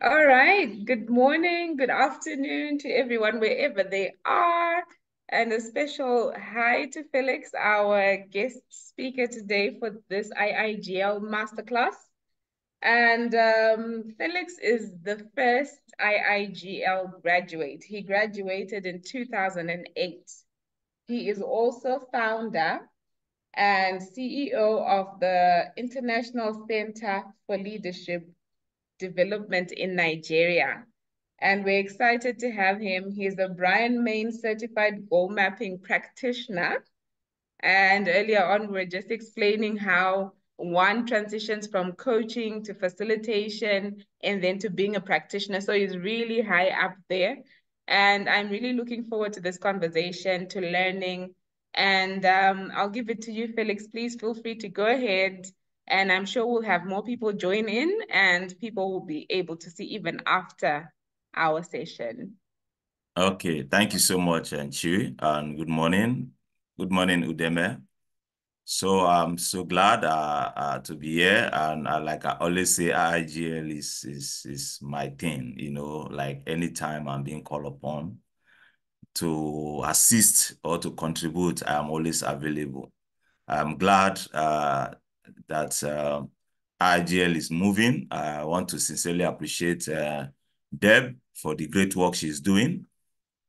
All right. Good morning, good afternoon to everyone, wherever they are. And a special hi to Felix, our guest speaker today for this IIGL Masterclass. And Felix is the first IIGL graduate. He graduated in 2008. He is also founder and CEO of the International Center for Leadership Development in Nigeria. And we're excited to have him. He's a Brian Main certified goal mapping practitioner. And earlier on, we were just explaining how one transitions from coaching to facilitation and then to being a practitioner. So he's really high up there. And I'm really looking forward to this conversation, to learning. And I'll give it to you, Felix. Please feel free to go ahead. And I'm sure we'll have more people join in and people will be able to see even after our session. Okay, thank you so much, Chu, and good morning. Good morning, Udeme. So I'm so glad to be here, and like I always say, IIGL is my thing. Like anytime I'm being called upon to assist or to contribute, I'm always available. I'm glad that IIGL is moving. I want to sincerely appreciate Deb for the great work she's doing,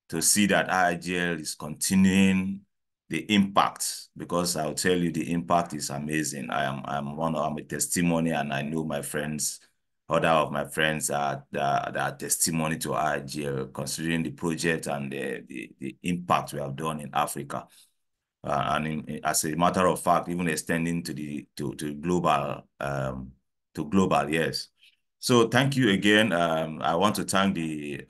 to see that IIGL is continuing the impact, because I'll tell you the impact is amazing. I'm a testimony, and I know my friends, other of my friends are testimony to IIGL, considering the project and the impact we have done in Africa. As a matter of fact, even extending to global, yes. So thank you again. I want to thank the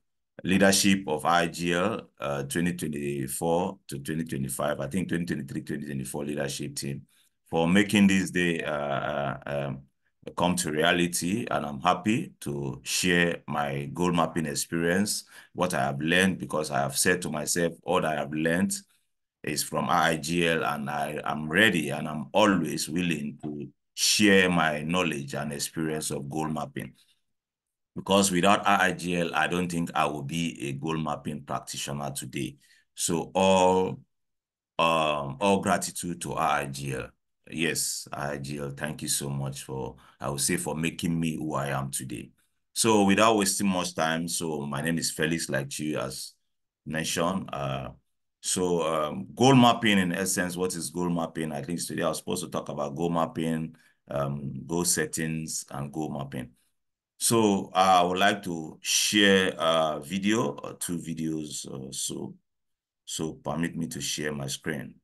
leadership of IIGL 2024 to 2025, I think 2023, 2024 leadership team, for making this day come to reality. And I'm happy to share my goal mapping experience, what I have learned, because I have said to myself, all I have learned is from IIGL, and I am ready and I'm always willing to share my knowledge and experience of goal mapping. Because without IIGL, I don't think I will be a goal mapping practitioner today. So all gratitude to IIGL. Yes, IIGL, thank you so much for, I would say, for making me who I am today. So without wasting much time, so my name is Felix, like you as mentioned. Goal mapping, in essence, what is goal mapping? I think today I was supposed to talk about goal mapping, goal settings, and goal mapping. So I would like to share a video or two videos or so. So permit me to share my screen.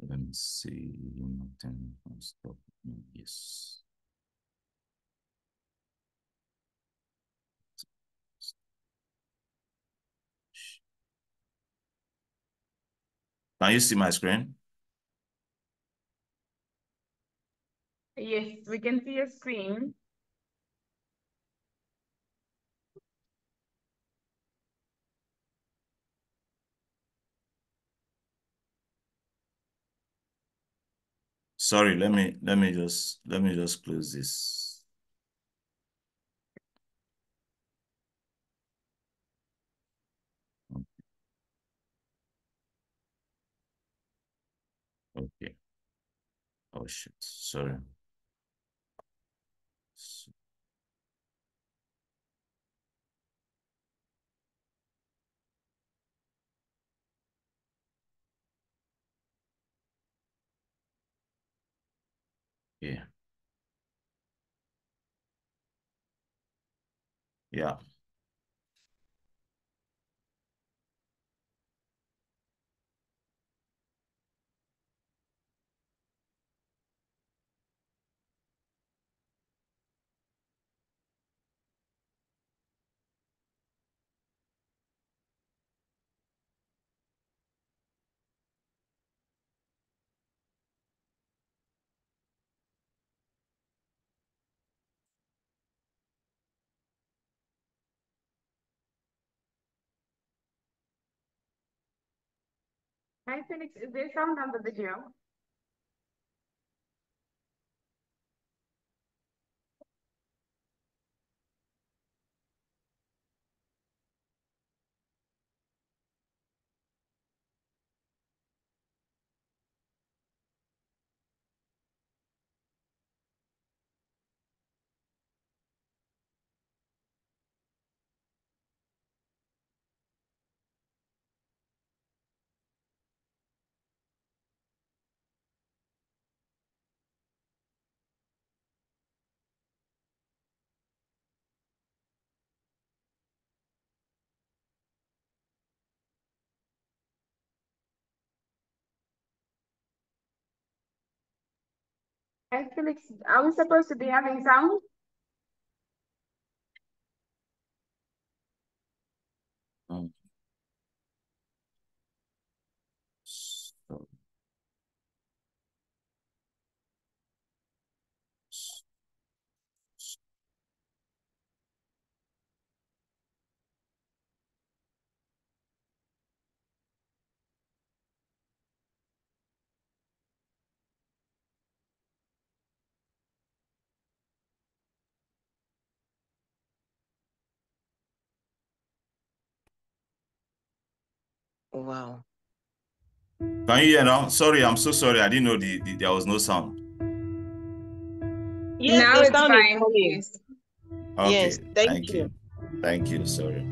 Let me see. Nothing stop. Yes. Can you see my screen? Yes, we can see your screen. Sorry, let me just close this. Okay. Oh shit. Sorry. Yeah. Yeah. Hi, Felix. Is there sound on the video? Hi, Felix. Are we supposed to be having sound? Mm. So, Wow. can you hear now? Sorry, I'm so sorry. I didn't know there was no sound. Yes, Now the it's sound is fine. coming. Yes. Yes, Okay, thank thank you. you. Thank you. Sorry.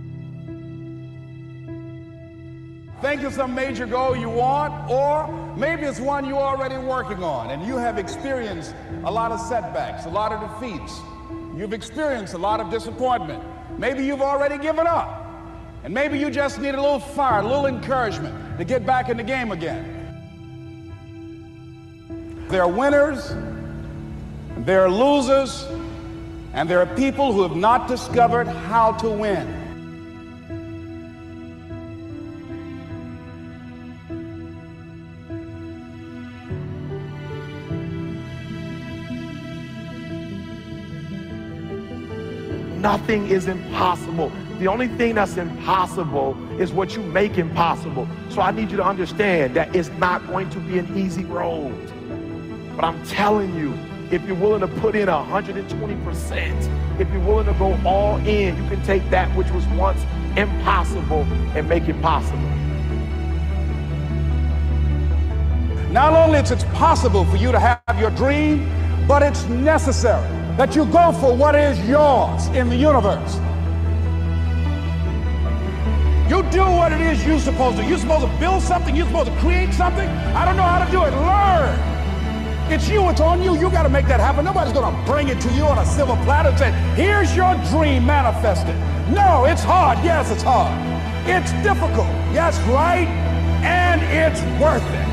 Think of some major goal you want, or maybe it's one you're already working on and you have experienced a lot of setbacks, a lot of defeats. You've experienced a lot of disappointment. Maybe you've already given up. And maybe you just need a little fire, a little encouragement to get back in the game again. There are winners, there are losers, and there are people who have not discovered how to win. Nothing is impossible. The only thing that's impossible is what you make impossible. So I need you to understand that it's not going to be an easy road. But I'm telling you, if you're willing to put in 120%, if you're willing to go all in, you can take that which was once impossible and make it possible. Not only is it possible for you to have your dream, but it's necessary that you go for what is yours in the universe. You do what it is you're supposed to. You're supposed to build something. You're supposed to create something. I don't know how to do it. Learn. It's you. It's on you. You got to make that happen. Nobody's going to bring it to you on a silver platter and say, here's your dream manifested. No, it's hard. Yes, it's hard. It's difficult. Yes, right. And it's worth it.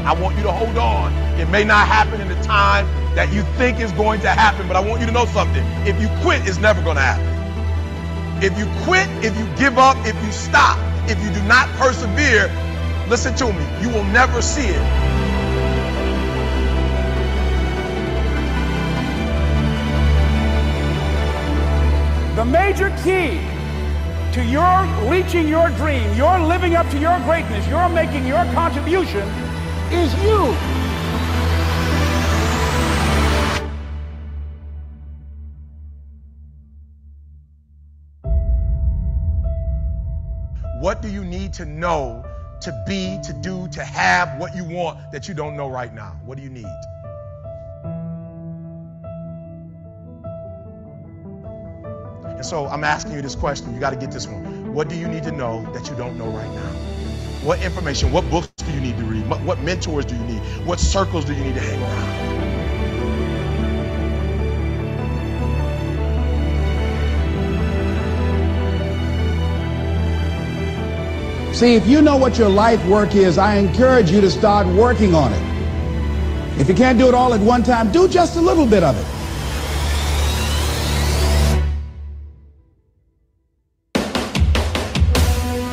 I want you to hold on. It may not happen in the time that you think is going to happen, but I want you to know something. If you quit, it's never going to happen. If you quit, if you give up, if you stop, if you do not persevere, listen to me, you will never see it. The major key to your reaching your dream, your living up to your greatness, your making your contribution is you. What do you need to know to be, to do, to have what you want that you don't know right now? What do you need? And so I'm asking you this question. You got to get this one. What do you need to know that you don't know right now? What information, what books do you need to read? What mentors do you need? What circles do you need to hang around? See, if you know what your life work is, I encourage you to start working on it. If you can't do it all at one time, do just a little bit of it.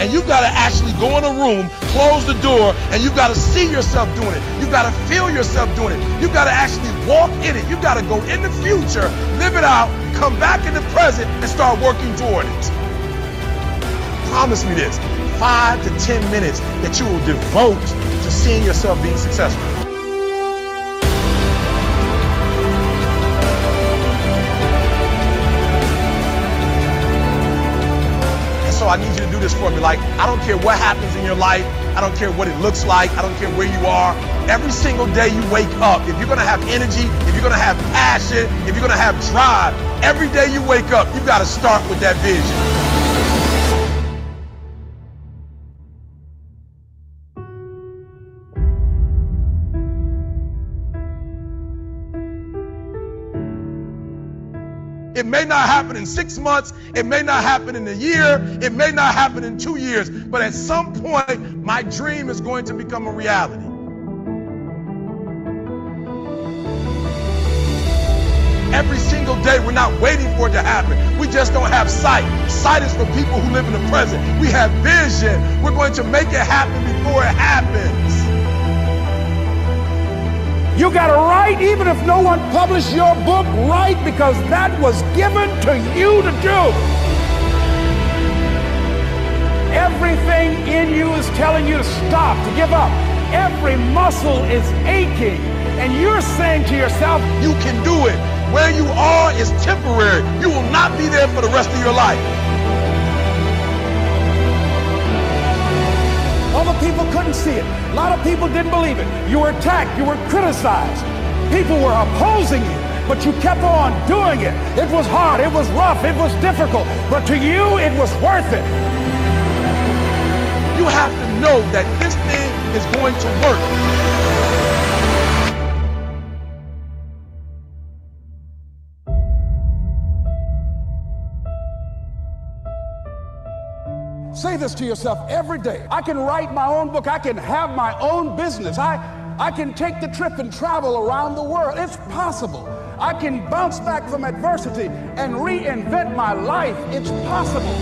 And you got to actually go in a room, close the door, and you got to see yourself doing it. You got to feel yourself doing it. You got to actually walk in it. You got to go in the future, live it out, come back in the present, and start working toward it. promise me this, 5 to 10 minutes that you will devote to seeing yourself being successful. So I need you to do this for me. Like, I don't care what happens in your life. I don't care what it looks like. I don't care where you are. Every single day you wake up, if you're going to have energy, if you're going to have passion, if you're going to have drive, every day you wake up, you've got to start with that vision. It may not happen in 6 months. It may not happen in a year. It may not happen in 2 years. But at some point, my dream is going to become a reality. Every single day, we're not waiting for it to happen. We just don't have sight. Sight is for people who live in the present. We have vision. We're going to make it happen before it happens. You got to write, even if no one published your book, write, because that was given to you to do. Everything in you is telling you to stop, to give up. Every muscle is aching, and you're saying to yourself, you can do it. Where you are is temporary. You will not be there for the rest of your life. Other people couldn't see it. A lot of people didn't believe it. You were attacked. You were criticized. People were opposing you, but you kept on doing it. It was hard. It was rough. It was difficult. But to you, it was worth it. You have to know that this thing is going to work. Say this to yourself every day. I can write my own book. I can have my own business. I can take the trip and travel around the world. It's possible. I can bounce back from adversity and reinvent my life. It's possible.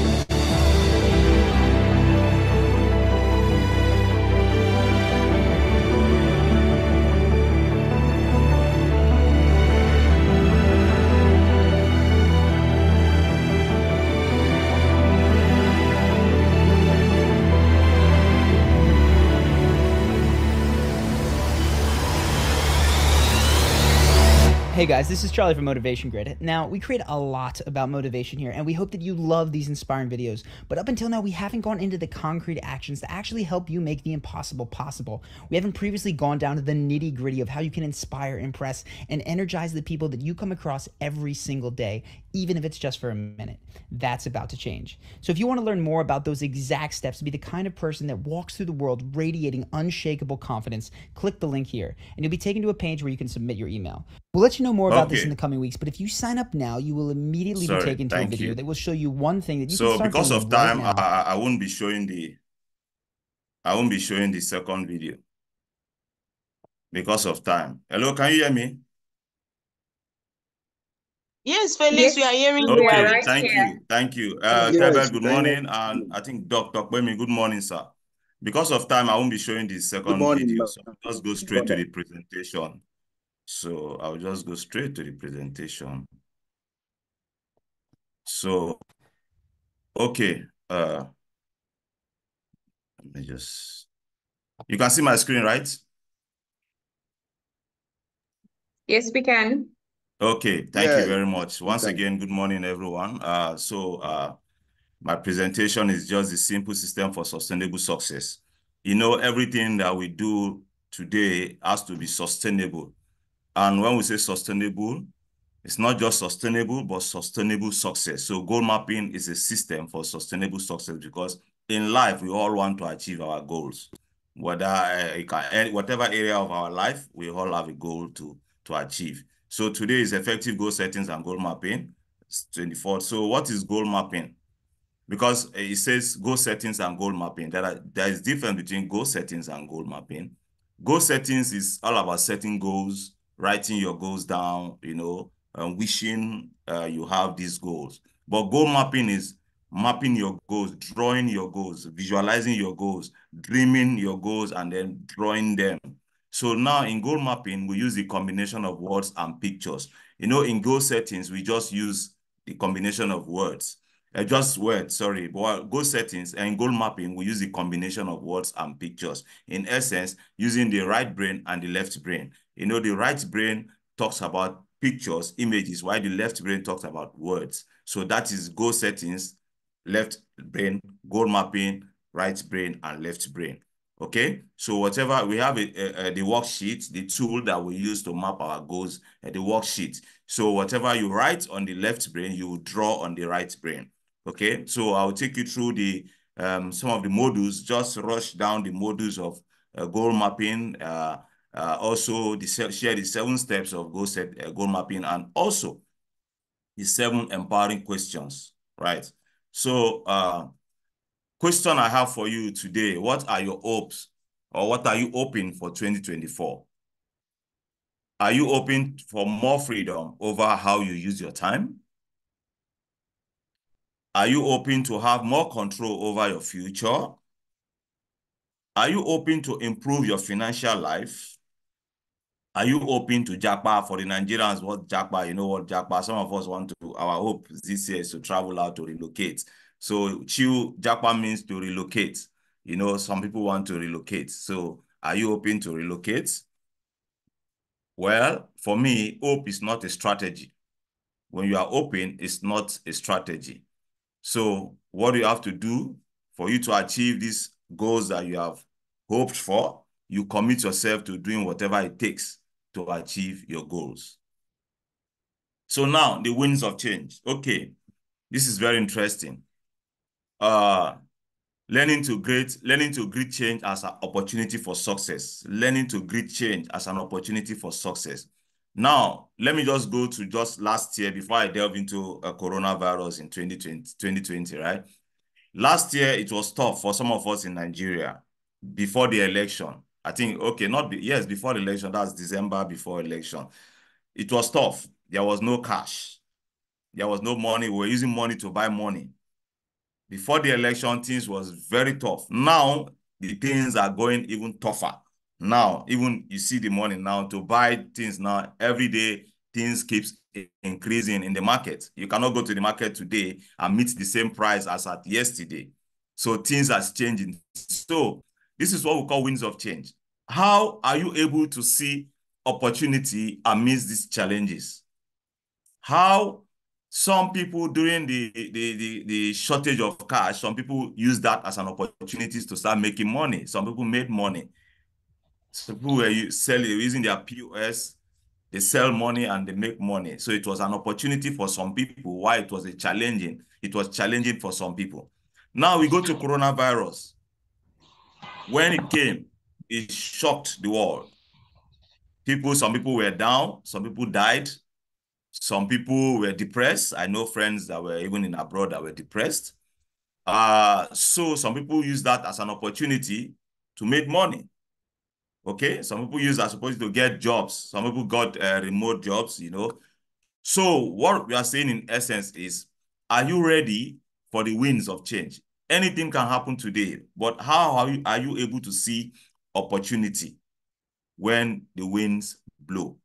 Hey guys, this is Charlie from Motivation Grid. Now, we create a lot about motivation here, and we hope that you love these inspiring videos. But up until now, we haven't gone into the concrete actions to actually help you make the impossible possible. We haven't previously gone down to the nitty-gritty of how you can inspire, impress, and energize the people that you come across every single day, even if it's just for a minute. That's about to change. So if you want to learn more about those exact steps to be the kind of person that walks through the world radiating unshakable confidence, click the link here, and you'll be taken to a page where you can submit your email. We'll let you know more about this in the coming weeks, but if you sign up now, you will immediately be taken to a video that will show you one thing that you can start doing. So because of time, I won't be showing the second video. Because of time. Hello, can you hear me? Yes, Felix, we are hearing you. Okay, right thank here. you. Thank you. Kebel, good morning. And I think Dr. Kwemi, good morning, sir. Because of time, I won't be showing the second video. So I'll just go straight to the presentation. So I'll just go straight to the presentation. So, okay. Let me just, you can see my screen, right? Yes, we can. Okay, thank you very much. Once again, good morning, everyone. My presentation is just the simple system for sustainable success. You know, everything that we do today has to be sustainable. And when we say sustainable, it's not just sustainable, but sustainable success. So goal mapping is a system for sustainable success, because in life, we all want to achieve our goals. Whatever area of our life, we all have a goal to achieve. So today is effective goal settings and goal mapping. It's 24th. So what is goal mapping? Because it says goal settings and goal mapping. There is difference between goal settings and goal mapping. Goal settings is all about setting goals, writing your goals down, you know, and wishing you have these goals. But goal mapping is mapping your goals, drawing your goals, visualizing your goals, dreaming your goals, and then drawing them. So now in goal mapping, we use the combination of words and pictures. You know, in goal settings, we just use the combination of words. just words, sorry, but goal settings and goal mapping, we use the combination of words and pictures. In essence, using the right brain and the left brain. You know, the right brain talks about pictures, images, while the left brain talks about words. So that is goal settings, left brain, goal mapping, right brain, and left brain. Okay, so whatever we have, the worksheet, the tool that we use to map our goals, the worksheet. So whatever you write on the left brain, you draw on the right brain. Okay, so I'll take you through the some of the modules, just rush down the modules of goal mapping, also share the 7 steps of goal mapping, and also the 7 empowering questions, right? So question I have for you today, what are your hopes, or what are you hoping for 2024? Are you hoping for more freedom over how you use your time? Are you hoping to have more control over your future? Are you hoping to improve your financial life? Are you hoping to japa? For the Nigerians, what japa? You know what japa? Some of us want to, our hope this year is to travel out, to relocate. So japa means to relocate. You know, some people want to relocate. So are you hoping to relocate? Well, for me, hope is not a strategy. When you are hoping, it's not a strategy. So what do you have to do for you to achieve these goals that you have hoped for? You commit yourself to doing whatever it takes to achieve your goals. So now, the winds of change. Okay, this is very interesting. Learning to greet change as an opportunity for success. Learning to greet change as an opportunity for success. Now, let me just go to just last year before I delve into coronavirus in 2020, right? Last year, it was tough for some of us in Nigeria before the election. I think, okay, yes, before the election, that's December before election. It was tough. There was no cash. There was no money. We were using money to buy money. Before the election, things was very tough. Now, the things are going even tougher. Now, even you see the money now to buy things now, every day, things keeps increasing in the market. You cannot go to the market today and meet the same price as at yesterday. So things are changing. So this is what we call winds of change. How are you able to see opportunity amidst these challenges? How some people during the shortage of cash, some people use that as an opportunity to start making money. Some people made money. Some people were using their POS, they sell money and they make money. So it was an opportunity for some people. Why it was challenging? It was challenging for some people. Now we go to coronavirus. When it came, it shocked the world. Some people were down, some people died, some people were depressed. I know friends that were even in abroad that were depressed. So some people use that as an opportunity to make money. Okay, some people use that as opportunity to get jobs. Some people got remote jobs, you know. So what we are saying in essence is, are you ready for the winds of change? Anything can happen today, but how are you able to see opportunity when the winds blow?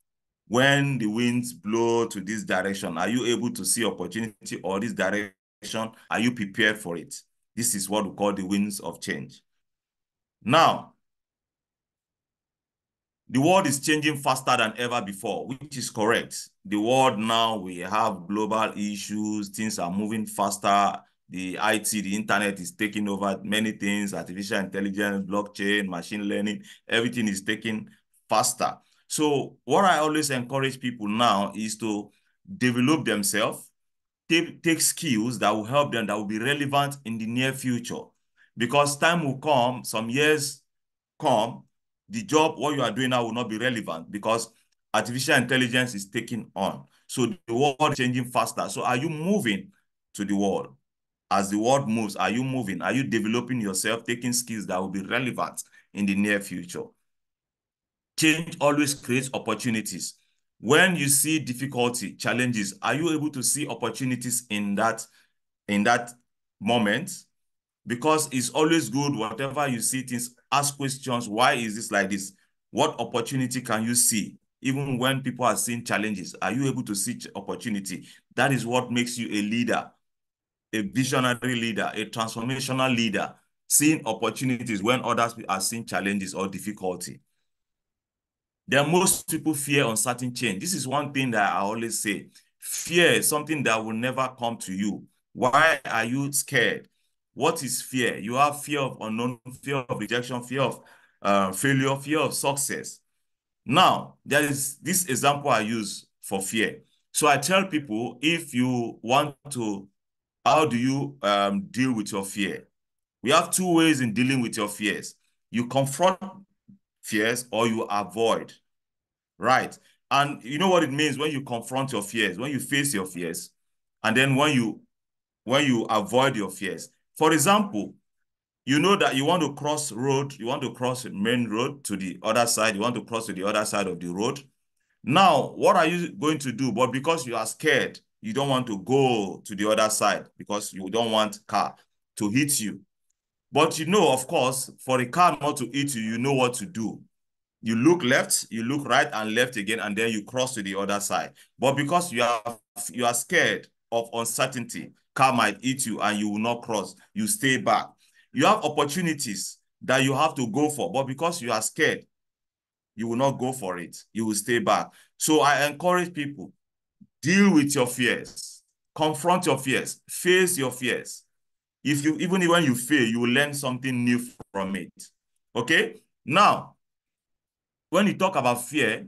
When the winds blow to this direction, are you able to see opportunity, or this direction? Are you prepared for it? This is what we call the winds of change. Now, the world is changing faster than ever before, which is correct. The world now, we have global issues, things are moving faster. The IT, the internet is taking over many things, artificial intelligence, blockchain, machine learning, everything is taking faster. So what I always encourage people now is to develop themselves, take skills that will help them, that will be relevant in the near future. Because time will come, some years come, the job, what you are doing now will not be relevant because artificial intelligence is taking on. So the world is changing faster. So are you moving to the world? As the world moves, are you moving? Are you developing yourself, taking skills that will be relevant in the near future? Change always creates opportunities. When you see difficulty, challenges, are you able to see opportunities in that moment? Because it's always good, whatever you see things, ask questions. Why is this like this? What opportunity can you see? Even when people are seeing challenges, are you able to see opportunity? That is what makes you a leader. a visionary leader, a transformational leader, seeing opportunities when others are seeing challenges or difficulty. Then most people fear uncertain change. This is one thing that I always say. Fear is something that will never come to you. Why are you scared? What is fear? You have fear of unknown, fear of rejection, fear of failure, fear of success. Now, there is this example I use for fear. So I tell people, if you want to, how do you deal with your fear? We have two ways in dealing with your fears. You confront fears or you avoid, right? And you know what it means when you confront your fears, when you face your fears, and then when you avoid your fears. For example, you know that you want to cross road, you want to cross the main road to the other side, you want to cross to the other side of the road. Now, what are you going to do? But because you are scared, you don't want to go to the other side because you don't want car to hit you. But you know, of course, for a car not to hit you, you know what to do. You look left, you look right and left again, and then you cross to the other side. But because you are scared of uncertainty, car might hit you and you will not cross. You stay back. You have opportunities that you have to go for, but because you are scared, you will not go for it. You will stay back. So I encourage people, deal with your fears, confront your fears, face your fears. Even when you fail, you will learn something new from it. Okay? Now, when you talk about fear,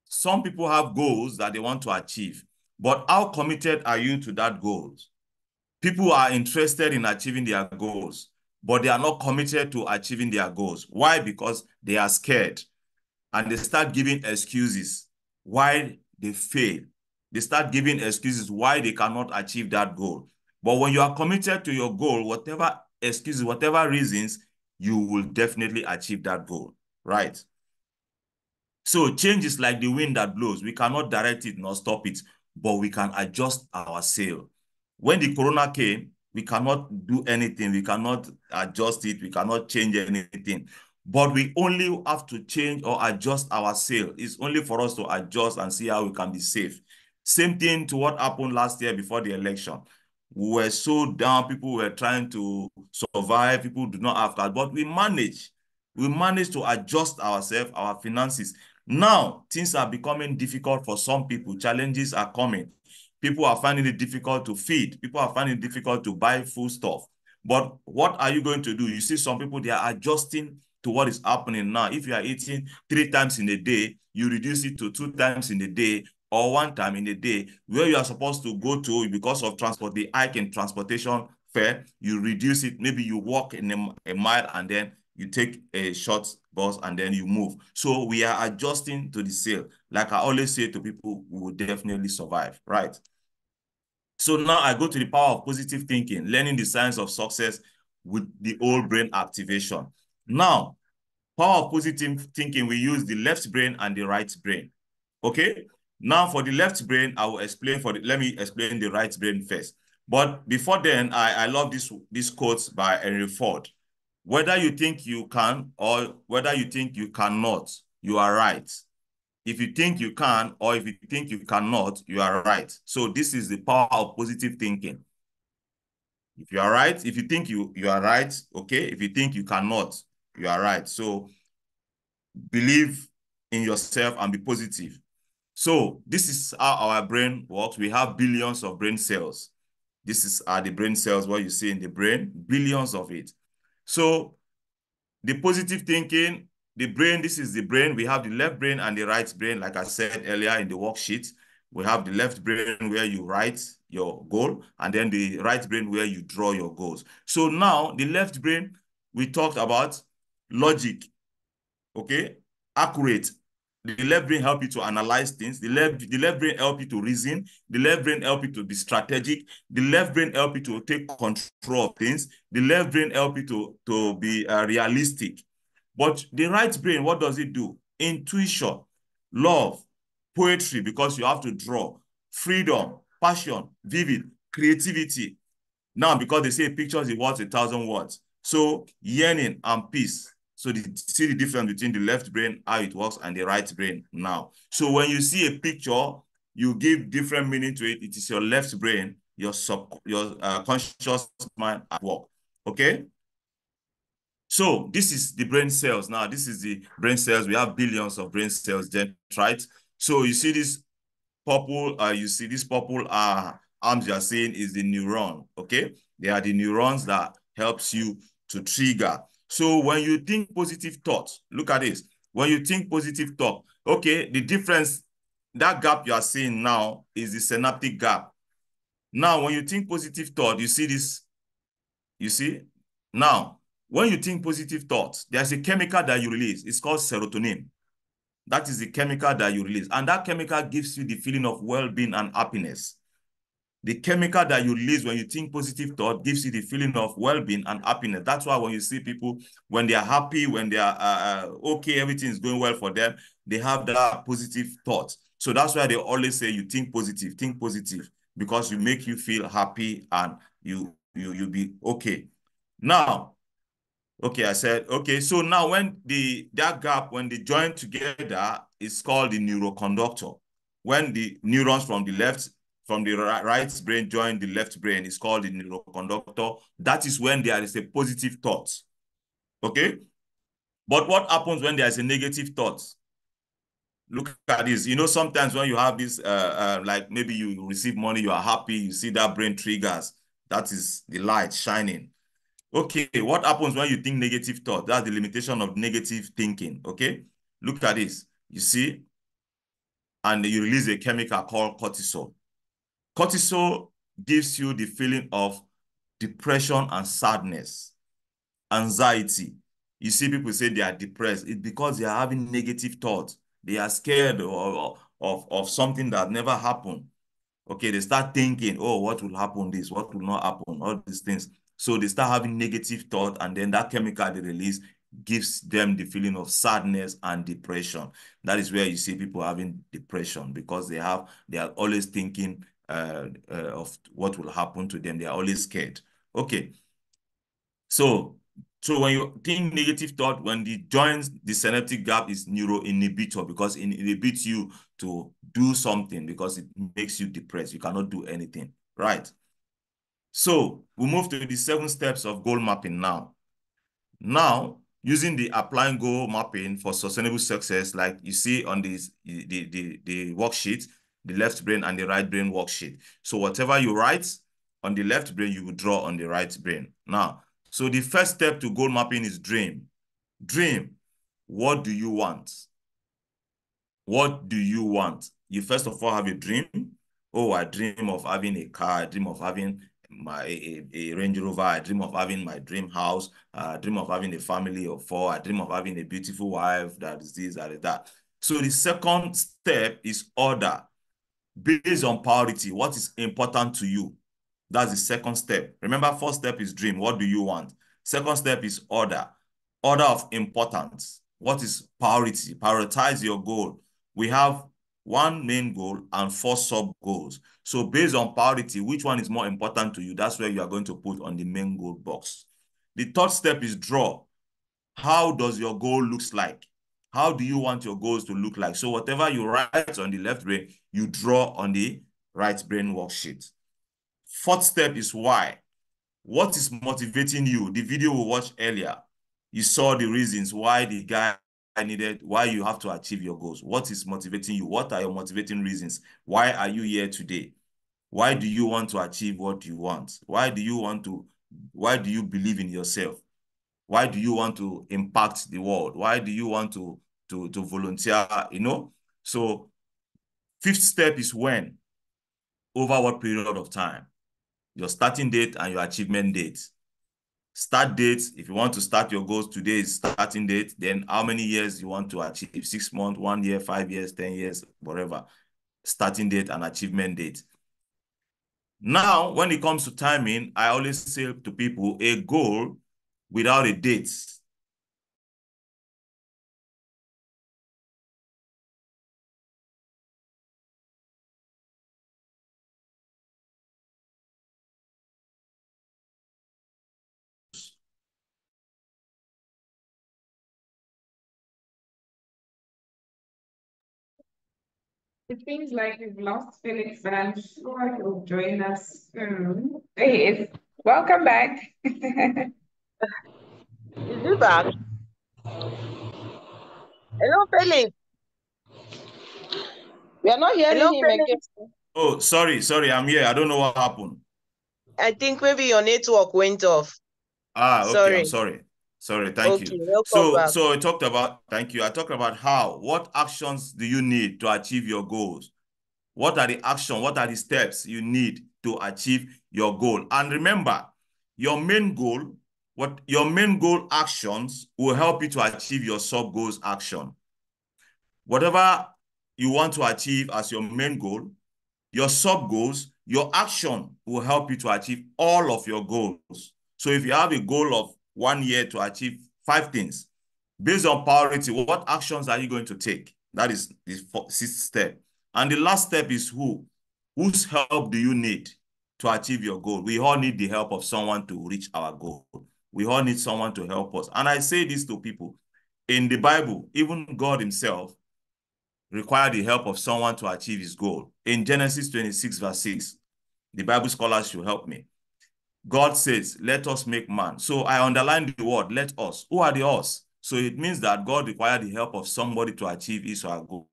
some people have goals that they want to achieve, but how committed are you to that goal? People are interested in achieving their goals, but they are not committed to achieving their goals. Why? Because they are scared and they start giving excuses why they fail. They start giving excuses why they cannot achieve that goal. But when you are committed to your goal, whatever excuses, whatever reasons, you will definitely achieve that goal, right? So change is like the wind that blows. We cannot direct it nor stop it, but we can adjust our sail. When the corona came, we cannot do anything. We cannot adjust it. We cannot change anything. But we only have to change or adjust our sail. It's only for us to adjust and see how we can be safe. Same thing to what happened last year before the election. We were so down. People were trying to survive. People do not have that. But we managed. We managed to adjust ourselves, our finances. Now, things are becoming difficult for some people. Challenges are coming. People are finding it difficult to feed. People are finding it difficult to buy food stuff. But what are you going to do? You see some people, they are adjusting to what is happening now. If you are eating 3 times in a day, you reduce it to 2 times in a day or 1 time in a day. Where you are supposed to go to because of transport, the hike in transportation fare, you reduce it. Maybe you walk in a mile and then you take a short bus and then you move. So we are adjusting to the sail. Like I always say to people, we will definitely survive, right? So now I go to the power of positive thinking, learning the science of success with the whole brain activation. Now, power of positive thinking, we use the left brain and the right brain. Okay? Now for the left brain, I will explain let me explain the right brain first. But before then, I love this quote by Henry Ford. Whether you think you can or whether you think you cannot, you are right. If you think you can or if you think you cannot, you are right. So this is the power of positive thinking. If you are right, if you think you are right, okay. If you think you cannot, you are right. So believe in yourself and be positive. So this is how our brain works. We have billions of brain cells. This are the brain cells, what you see in the brain, billions of it. So the positive thinking, the brain, this is the brain. We have the left brain and the right brain. Like I said earlier in the worksheet, we have the left brain where you write your goal and then the right brain where you draw your goals. So now the left brain, we talked about logic, okay? Accurate. The left brain help you to analyze things. The left brain help you to reason. The left brain help you to be strategic. The left brain help you to take control of things. The left brain help you to be realistic. But the right brain, what does it do? Intuition, love, poetry, because you have to draw, freedom, passion, vivid, creativity. Now, because they say pictures is worth 1,000 words. So yearning and peace. So see the difference between the left brain, how it works, and the right brain now. So when you see a picture, you give different meaning to it. It is your left brain your conscious mind at work. Okay. So this is the brain cells. Now, this is the brain cells. We have billions of brain cells, right? So you see this purple, arms you are seeing is the neuron, okay? They are the neurons that helps you to trigger. So when you think positive thoughts, look at this. When you think positive thought, okay, the difference, that gap you are seeing now is the synaptic gap. Now, when you think positive thought, you see this, you see? Now, when you think positive thoughts, there's a chemical that you release. It's called serotonin. That is the chemical that you release. And that chemical gives you the feeling of well-being and happiness. The chemical that you release when you think positive thought gives you the feeling of well-being and happiness. That's why when you see people, when they are happy, when they are okay, everything is going well for them, they have that positive thought. So that's why they always say you think positive, because you make you feel happy and you'll be okay. Now, okay, I said, okay, so now when that gap, when they join together, it's called the neuroconductor. When the neurons from the right brain join the left brain, it's called the neuroconductor. That is when there is a positive thought, okay? But what happens when there is a negative thought? Look at this. You know, sometimes when you have this, like maybe you receive money, you are happy, you see that brain triggers. That is the light shining. Okay, what happens when you think negative thought? That's the limitation of negative thinking, okay? Look at this. You see? And you release a chemical called cortisol. Cortisol gives you the feeling of depression and sadness, anxiety. You see people say they are depressed. It's because they are having negative thoughts. They are scared of something that never happened. Okay, they start thinking, oh, what will happen this, what will not happen, all these things. So they start having negative thought, and then that chemical they release gives them the feeling of sadness and depression. That is where you see people having depression, because they are always thinking of what will happen to them. They are always scared. Okay. So when you think negative thought, when it joins the synaptic gap, is neuroinhibitor, because it inhibits you to do something, because it makes you depressed. You cannot do anything, right? So we move to the 7 steps of goal mapping now. Now, using the applying goal mapping for sustainable success, like you see on this, the worksheet, the left brain and the right brain worksheet. So whatever you write on the left brain, you will draw on the right brain. Now, so the first step to goal mapping is dream. Dream. What do you want? What do you want? You first of all have a dream. Oh, I dream of having a car. I dream of having a Range Rover. I dream of having my dream house. I dream of having a family of 4. I dream of having a beautiful wife. That is this, that is that. So the second step is order. Based on priority, what is important to you? That's the second step. Remember, first step is dream. What do you want? Second step is order. Order of importance. What is priority? Prioritize your goal. We have 1 main goal and 4 sub goals. So based on priority, which one is more important to you? That's where you are going to put on the main goal box. The third step is draw. How does your goal looks like? How do you want your goals to look like? So whatever you write on the left brain, you draw on the right brain worksheet. Fourth step is why. What is motivating you? The video we watched earlier, you saw the reasons why the guy needed, why you have to achieve your goals. What is motivating you? What are your motivating reasons? Why are you here today? Why do you want to achieve what you want? Why do you believe in yourself? Why do you want to impact the world? Why do you want to volunteer, you know? So fifth step is when, over what period of time? Your starting date and your achievement date. Start date, if you want to start your goals, today is starting date, then how many years you want to achieve? 6 months, 1 year, 5 years, 10 years, whatever. Starting date and achievement date. Now, when it comes to timing, I always say to people, a goal without a date It seems like we've lost Felix, but I'm sure he'll join us soon. There he is. Welcome back. Is he back? Hello, Felix. We are not hearing Hello, him again. Felix. Oh, sorry, I'm here. I don't know what happened. I think maybe your network went off. Okay, I'm Sorry. Sorry, thank Okay, you. welcome back. So I talked about, thank you. I talked about what actions do you need to achieve your goals? What are the actions? What are the steps you need to achieve your goal? And remember, your main goal actions will help you to achieve your sub goals action. Whatever you want to achieve as your main goal, your sub goals, your action will help you to achieve all of your goals. So if you have a goal of 1 year to achieve 5 things, based on priority, what actions are you going to take? That is the 6th step. And the last step is who? Whose help do you need to achieve your goal? We all need the help of someone to reach our goal. We all need someone to help us. And I say this to people. In the Bible, even God himself required the help of someone to achieve his goal. In Genesis 26, verse 6, the Bible scholars should help me. God says, let us make man. So I underline the word, let us. Who are the us? So it means that God required the help of somebody to achieve his or her goal.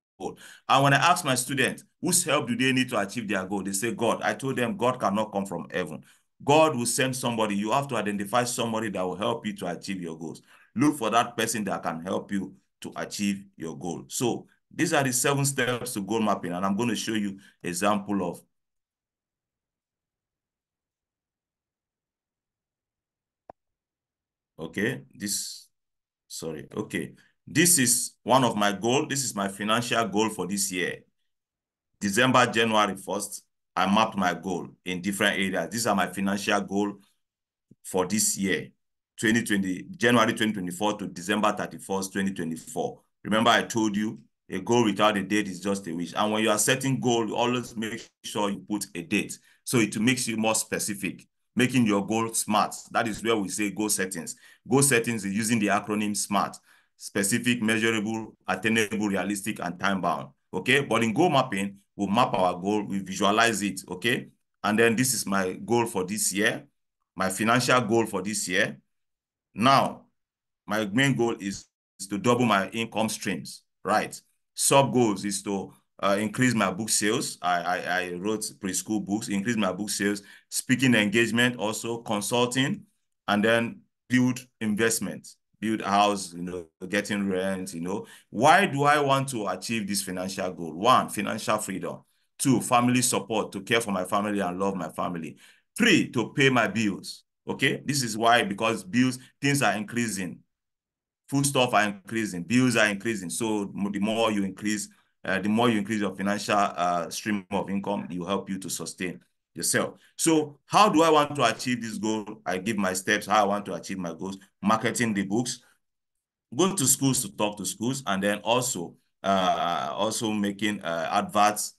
And when I ask my students, whose help do they need to achieve their goal? They say, God. I told them, God cannot come from heaven. God will send somebody. You have to identify somebody that will help you to achieve your goals. Look for that person that can help you to achieve your goal. So these are the 7 steps to goal mapping, and I'm going to show you an example of. Okay, okay. This is one of my goals. This is my financial goal for this year. December, January 1st, I mapped my goal in different areas. These are my financial goal for this year, January 2024 to December 31st, 2024. Remember, I told you a goal without a date is just a wish. And when you are setting goal, you always make sure you put a date. So it makes you more specific, making your goal SMART. That is where we say goal settings. Goal settings is using the acronym SMART: specific, measurable, attainable, realistic, and time-bound. Okay, but in goal mapping, we'll map our goal, we visualize it, okay? And then this is my goal for this year, my financial goal for this year. Now, my main goal is to double my income streams, right? Sub goals is to increase my book sales. I wrote preschool books, increase my book sales, speaking engagement, also consulting, and then build investment, build house, getting rent, Why do I want to achieve this financial goal? 1, financial freedom. 2, family support, to care for my family and love my family. 3, to pay my bills. Okay, this is why, because things are increasing. Foodstuff are increasing, bills are increasing. So the more you increase your financial stream of income, it will help you to sustain yourself. So how do I want to achieve this goal? I give my steps, how I want to achieve my goals: marketing the books, go to schools to talk to schools, and then also making adverts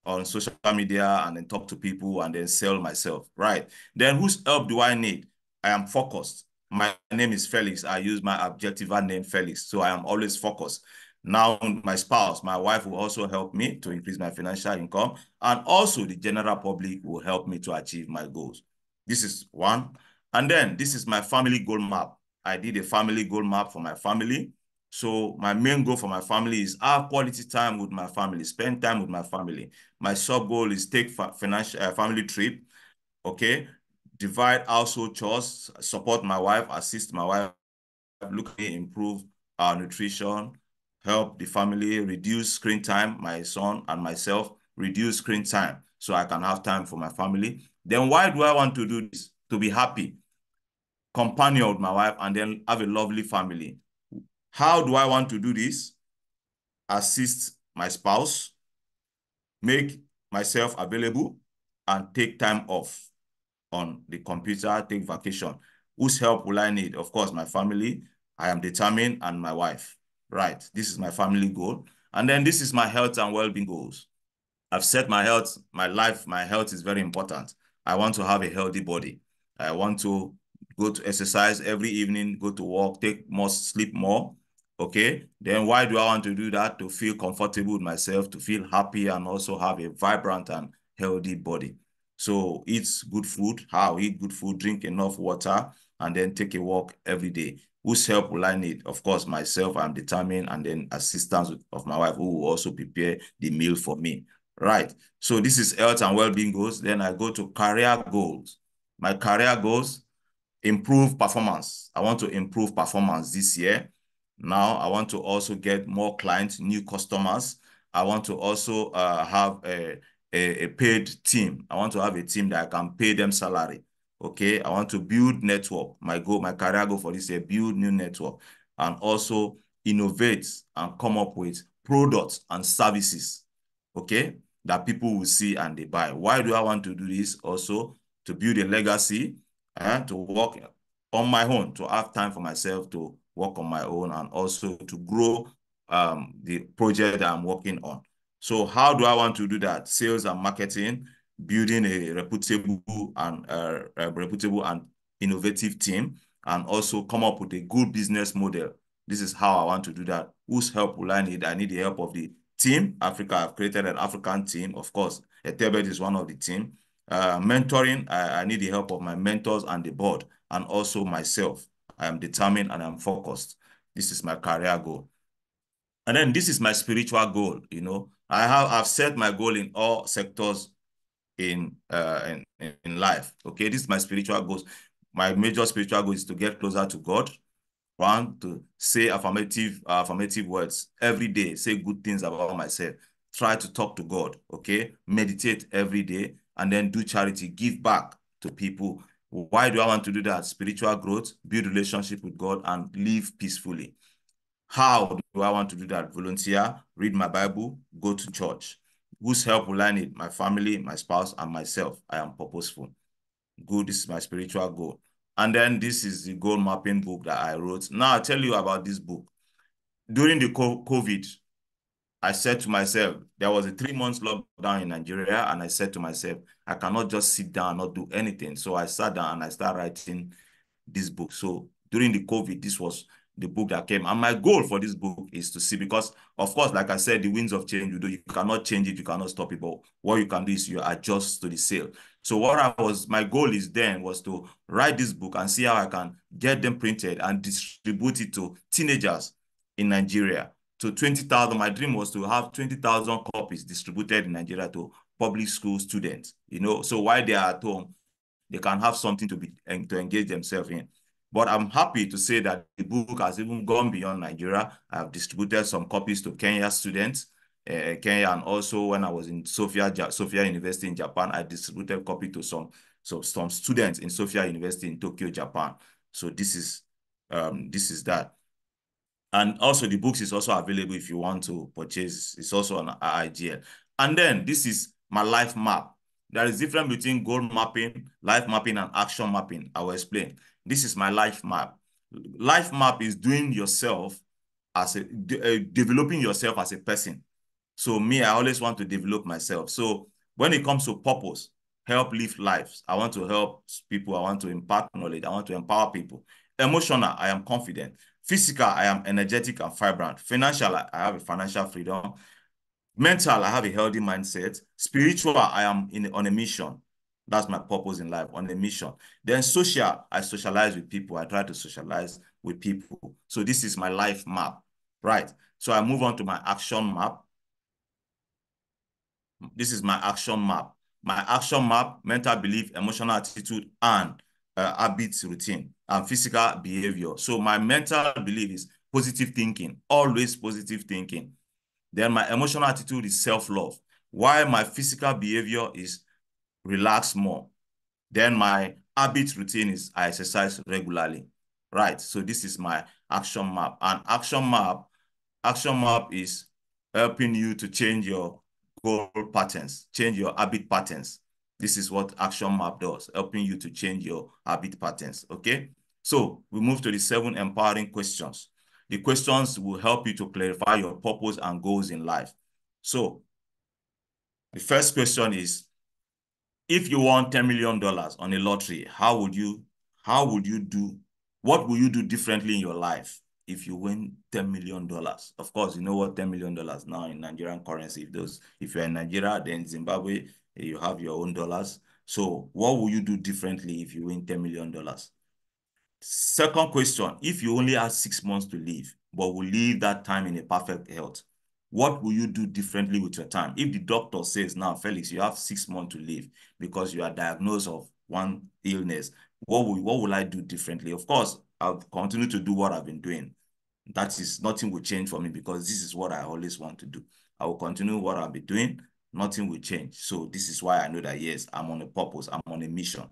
on social media, and then talk to people, and then sell myself, right? Then whose help do I need? I am focused. My name is Felix. I use my adjective name Felix, so I am always focused. Now, my spouse, my wife, will also help me to increase my financial income, and also the general public will help me to achieve my goals. This is one. And then this is my family goal map. I did a family goal map for my family. So my main goal for my family is have quality time with my family, spend time with my family. My sub goal is take family trip, okay? Divide household chores, support my wife, assist my wife, look at improve our nutrition, help the family, reduce screen time, my son and myself, reduce screen time so I can have time for my family. Then why do I want to do this? To be happy, companion with my wife, and then have a lovely family. How do I want to do this? Assist my spouse, make myself available, and take time off on the computer, take vacation. Whose help will I need? Of course, my family. I am determined, and my wife. Right, this is my family goal. And then this is my health and well-being goals. I've set my health, my health is very important. I want to have a healthy body. I want to go to exercise every evening, go to work, sleep more, Okay, then why do I want to do that? To feel comfortable with myself, to feel happy, and also have a vibrant and healthy body. So eat good food. How? Eat good food, drink enough water, and then take a walk every day. Whose help will I need? Of course, myself. I'm determined, and then assistance of my wife, who will also prepare the meal for me. Right. So this is health and well-being goals. Then I go to career goals. My career goals: improve performance. I want to improve performance this year. Now, I want to also get more clients, new customers. I want to also have a paid team. I want to have a team that I can pay them salary. Okay, I want to build network. My career goal for this year: build new network, and also innovate and come up with products and services, okay, that people will see and they buy. Why do I want to do this? Also, to build a legacy, to work on my own, to have time for myself to work on my own, and also to grow the project that I'm working on. So how do I want to do that? Sales and marketing, building a reputable and innovative team, and also come up with a good business model. This is how I want to do that. Whose help will I need? I need the help of the team. Africa, I've created an African team. Of course, Etebet is one of the team. Mentoring, I need the help of my mentors and the board, and also myself. I am determined and I'm focused. This is my career goal. And then this is my spiritual goal. You know, I've set my goal in all sectors in life. Okay, this is my spiritual goals. My major spiritual goal is to get closer to God. One, to say affirmative words every day. Say good things about myself. Try to talk to God. Okay, meditate every day, and then do charity. Give back to people. Why do I want to do that? Spiritual growth, build relationship with God, and live peacefully. How do I want to do that? Volunteer, read my Bible, go to church. Whose help will I need? My family, my spouse, and myself. I am purposeful. Good, this is my spiritual goal. And then this is the goal mapping book that I wrote. Now I'll tell you about this book. During the COVID, I said to myself, there was a 3 months lockdown in Nigeria, and I said to myself, I cannot just sit down and not do anything. So I sat down and I started writing this book. So during the COVID, this was the book that came. And my goal for this book is to see, because of course, like I said, the winds of change, you cannot change it, you cannot stop it, but what you can do is you adjust to the sail. So my goal was to write this book and see how I can get them printed and distribute it to teenagers in Nigeria. To 20,000, my dream was to have 20,000 copies distributed in Nigeria to public school students, you know, so while they are at home, they can have something to engage themselves in. But I'm happy to say that the book has even gone beyond Nigeria. I've distributed some copies to Kenya students, Kenya, and also when I was in Sophia University in Japan, I distributed a copy to some students in Sophia University in Tokyo, Japan. So this is that. And also the books is also available if you want to purchase. It's also on IIGL. And then this is my life map. There is difference between goal mapping, life mapping, and action mapping. I will explain. This is my life map. Life map is doing yourself as developing yourself as a person. So me, I always want to develop myself. So when it comes to purpose, help live lives. I want to help people. I want to impart knowledge. I want to empower people. Emotional, I am confident. Physical, I am energetic and vibrant. Financial, I have a financial freedom. Mental, I have a healthy mindset. Spiritual, I am on a mission. That's my purpose in life, on a mission. Then social, I socialize with people. I try to socialize with people. So this is my life map, right? So I move on to my action map. This is my action map. My action map: mental belief, emotional attitude, and habits routine, and physical behavior. So my mental belief is positive thinking, always positive thinking. Then my emotional attitude is self-love, while my physical behavior is relax more. Then my habit routine is I exercise regularly. Right. So this is my action map. And action map is helping you to change your goal patterns, change your habit patterns. This is what action map does, helping you to change your habit patterns. Okay. So we move to the 7 empowering questions. The questions will help you to clarify your purpose and goals in life. So the first question is, if you won $10 million on a lottery, what will you do differently in your life? if you win $10 million? Of course, you know what $10 million now in Nigerian currency. If you're in Nigeria, then Zimbabwe, you have your own dollars. So what will you do differently if you win $10 million? Second question, if you only have 6 months to live, but will live that time in a perfect health, what will you do differently with your time? If the doctor says, now, Felix, you have 6 months to live because you are diagnosed of one illness, what will I do differently? Of course, I'll continue to do what I've been doing. That is, nothing will change for me because this is what I always want to do. I will continue what I'll be doing. Nothing will change. So this is why I know that, yes, I'm on a purpose. I'm on a mission.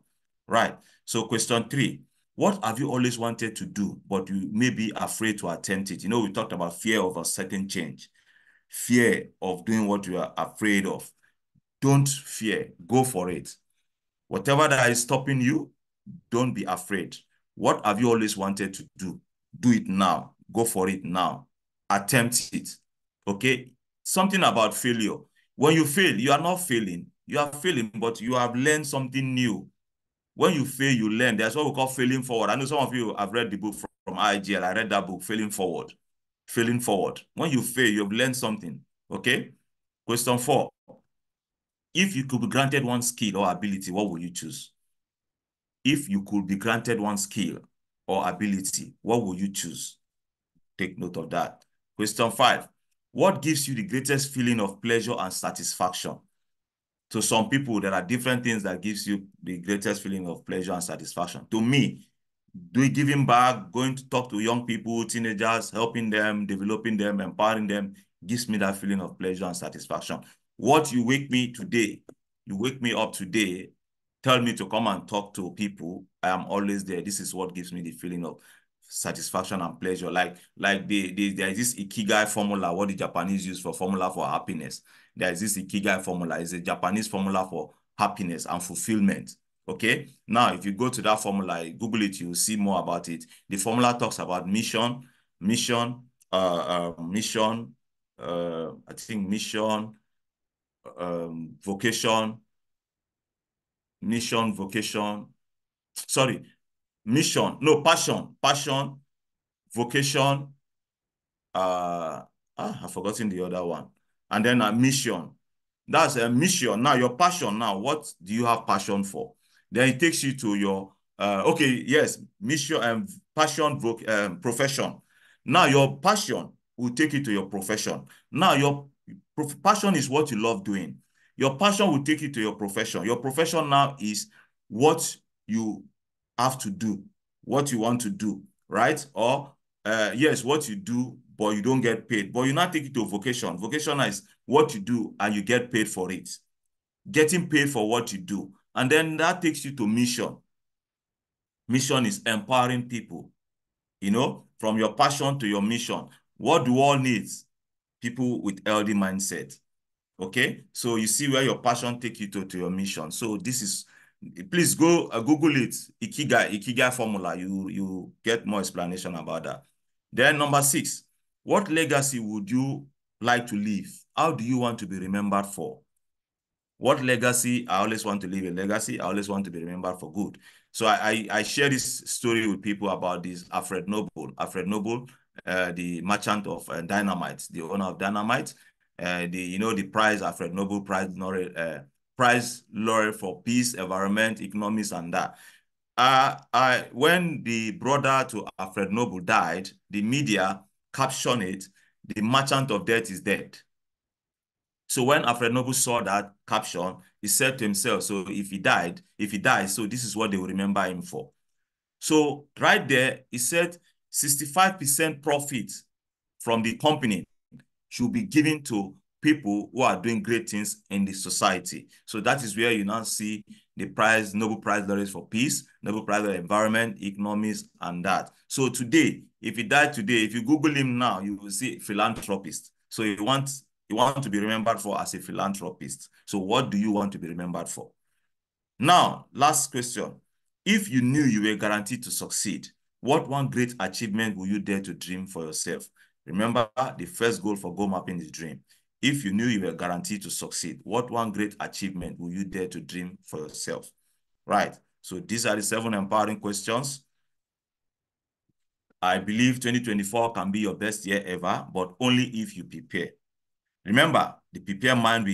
Right. So question 3, what have you always wanted to do, but you may be afraid to attempt it? You know, we talked about fear of a certain change, fear of doing what you are afraid of. Don't fear. Go for it. Whatever that is stopping you, don't be afraid. What have you always wanted to do? Do it now. Go for it now. Attempt it. Okay? Something about failure. When you fail, you are not failing. You are failing, but you have learned something new. When you fail, you learn. That's what we call failing forward. I know some of you have read the book from IIGL. I read that book, Failing Forward. Failing forward. When you fail, you've learned something. Okay? Question 4. If you could be granted one skill or ability, what will you choose? If you could be granted one skill or ability, what will you choose? Take note of that. Question 5. What gives you the greatest feeling of pleasure and satisfaction? To some people, there are different things that gives you the greatest feeling of pleasure and satisfaction. To me, giving back, going to talk to young people, teenagers, helping them, developing them, empowering them, gives me that feeling of pleasure and satisfaction. What you wake me up today, tell me to come and talk to people, I am always there. This is what gives me the feeling of satisfaction and pleasure. Like there is this Ikigai formula, what the Japanese use for formula for happiness. There is this Ikigai formula. It's a Japanese formula for happiness and fulfillment. Okay. Now, if you go to that formula, Google it, you'll see more about it. The formula talks about mission, I think mission, vocation, passion, vocation, I've forgotten the other one. And then a mission. That's a mission. Now, your passion now, what do you have passion for? Then it takes you to your, mission and passion, profession. Now, your passion will take you to your profession. Now, your passion is what you love doing. Your passion will take you to your profession. Your profession now is what you have to do, what you want to do, right? Or, yes, what you do, but you don't get paid. But you now take it to vocation. Vocation is what you do and you get paid for it. Getting paid for what you do. And then that takes you to mission. Mission is empowering people. You know, from your passion to your mission. What do all needs? People with healthy mindset. Okay? So you see where your passion takes you to your mission. So this is, please go Google it, Ikigai formula. You get more explanation about that. Then number 6, what legacy would you like to leave? How do you want to be remembered for? What legacy? I always want to leave a legacy. I always want to be remembered for good. So I share this story with people about this Alfred Noble. Alfred Noble, the merchant of dynamite, the owner of dynamite. The prize, Alfred Nobel Prize laureate for peace, environment, economics, and that. When the brother to Alfred Noble died, the media captioned it, "The merchant of death is dead." So when Alfred Noble saw that caption, he said to himself, so if he dies, so this is what they will remember him for. So right there, he said 65% profit from the company should be given to people who are doing great things in the society. So that is where you now see the Nobel Prize laureates for peace, Nobel Prize for environment, economics, and that. So today, if he died today, if you Google him now, you will see philanthropist. So you want to be remembered for as a philanthropist. So what do you want to be remembered for? Now, last question. If you knew you were guaranteed to succeed, what one great achievement will you dare to dream for yourself? Remember, the first goal for goal mapping is dream. If you knew you were guaranteed to succeed, what one great achievement will you dare to dream for yourself? Right. So these are the 7 empowering questions. I believe 2024 can be your best year ever, but only if you prepare. Remember, the prepared mind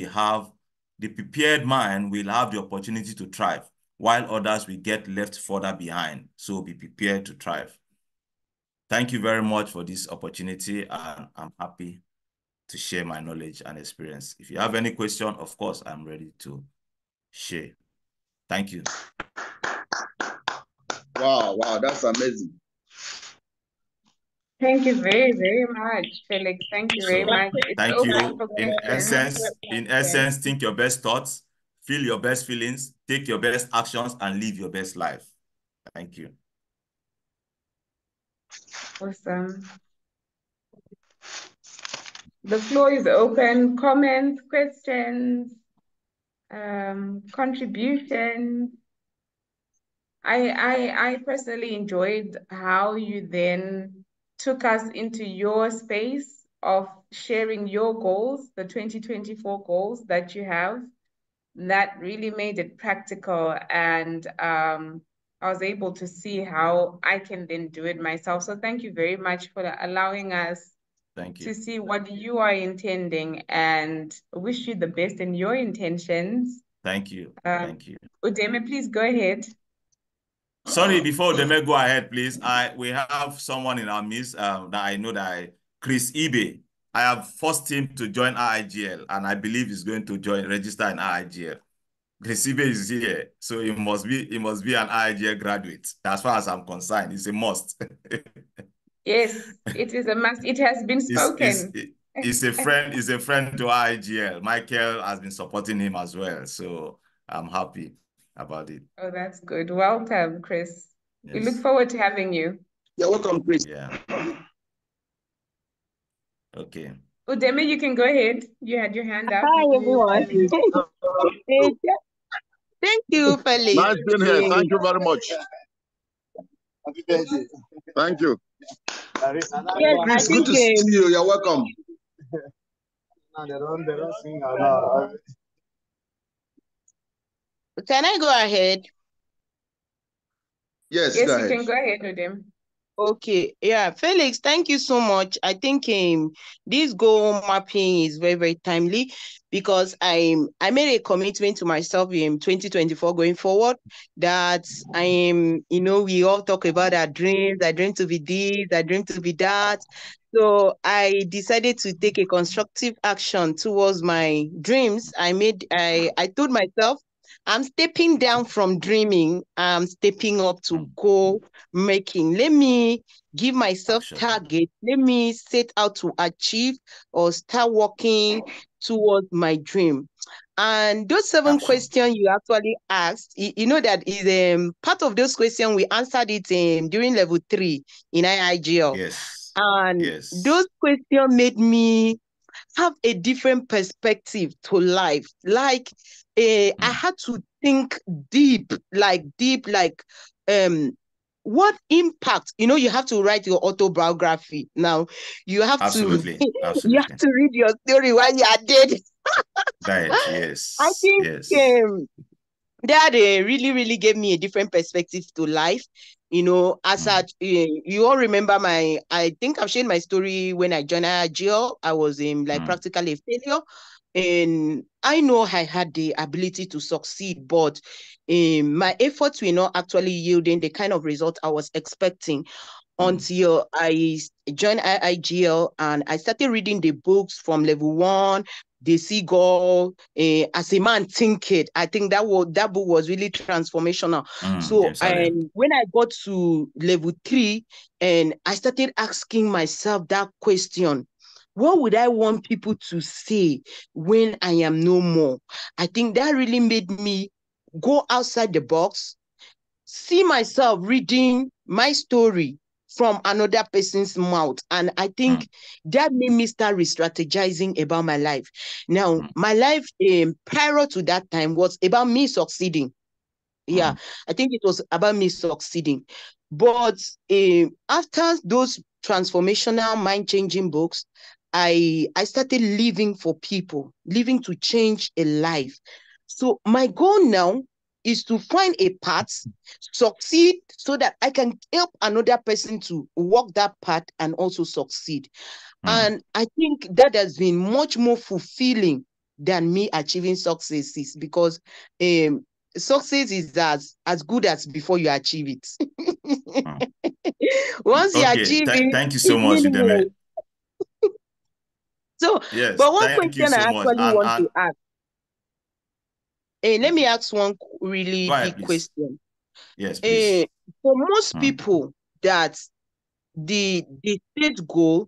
will have the opportunity to thrive, while others will get left further behind. So be prepared to thrive. Thank you very much for this opportunity, and I'm happy to share my knowledge and experience. If you have any question, of course, I'm ready to share. Thank you. Wow, that's amazing. Thank you very, very much, Felix. Thank you very much. It's Thank open you. for questions. In essence, think your best thoughts, feel your best feelings, take your best actions, and live your best life. Thank you. Awesome. The floor is open. Comments, questions, contributions. I personally enjoyed how you then took us into your space of sharing your goals, the 2024 goals that you have. That really made it practical, and I was able to see how I can then do it myself. So thank you very much for allowing us to see what you are intending, and wish you the best in your intentions. Thank you. Thank you. Udeme, please go ahead. Sorry, before Udeme go ahead, please. We have someone in our midst that I know Chris Ibe. I have forced him to join IIGL, and I believe he's going to register in IIGL. Chris Ibe is here, so he must be an IIGL graduate. As far as I'm concerned, it's a must. Yes, it is a must. It has been spoken. He's a friend to IIGL. Michael has been supporting him as well, so I'm happy about it. Oh, that's good. Welcome, Chris. Yes. We look forward to having you. You're welcome, Chris. Yeah. Okay. Udeme, you can go ahead. You had your hand up. Hi, everyone. Thank you, Felix. Nice being here. Thank you very much. Thank you. Yes, Chris, good to see you. You're welcome. Can I go ahead? Yes, Yes, go you ahead. can go ahead with him. Okay, yeah, Felix, thank you so much. I think this goal mapping is very, very timely, because I made a commitment to myself in 2024 going forward that we all talk about our dreams. I dream to be this, I dream to be that. So I decided to take a constructive action towards my dreams. I told myself, I'm stepping down from dreaming. I'm stepping up to goal making. Let me give myself target. Let me set out to achieve or start working towards my dream. And those 7 questions you actually asked, you know that is part of those questions we answered it during level 3 in IIGL. Yes. And yes. those questions made me have a different perspective to life. Like I had to think deep, what impact, you have to write your autobiography. Now you have Absolutely. to Absolutely. you have to read your story while you are dead. Right, yes. I think yes. that really, really gave me a different perspective to life. As you all remember I think I've shared my story when I joined IIGL. I was practically a failure. And I know I had the ability to succeed, but my efforts were not actually yielding the kind of result I was expecting until I joined IIGL and I started reading the books from level 1, the Seagull, As a Man Thinketh. I think that book was really transformational. So when I got to level 3 and I started asking myself that question, what would I want people to say when I am no more? I think that really made me go outside the box, see myself reading my story from another person's mouth. And I think that made me start re-strategizing about my life. Now, my life prior to that time was about me succeeding. Yeah, I think it was about me succeeding. But after those transformational, mind-changing books, I started living for people, living to change a life. So my goal now is to find a path, succeed, so that I can help another person to walk that path and also succeed. And I think that has been much more fulfilling than me achieving successes, because success is as good as before you achieve it. Once you Okay, achieve it, thank you so it's much, meaningless. Udeme. So, Yes, but one thank you question I so much. actually want to ask. Let me Okay, ask one really go ahead, big please. question. Yes, please. For most people that the set goal,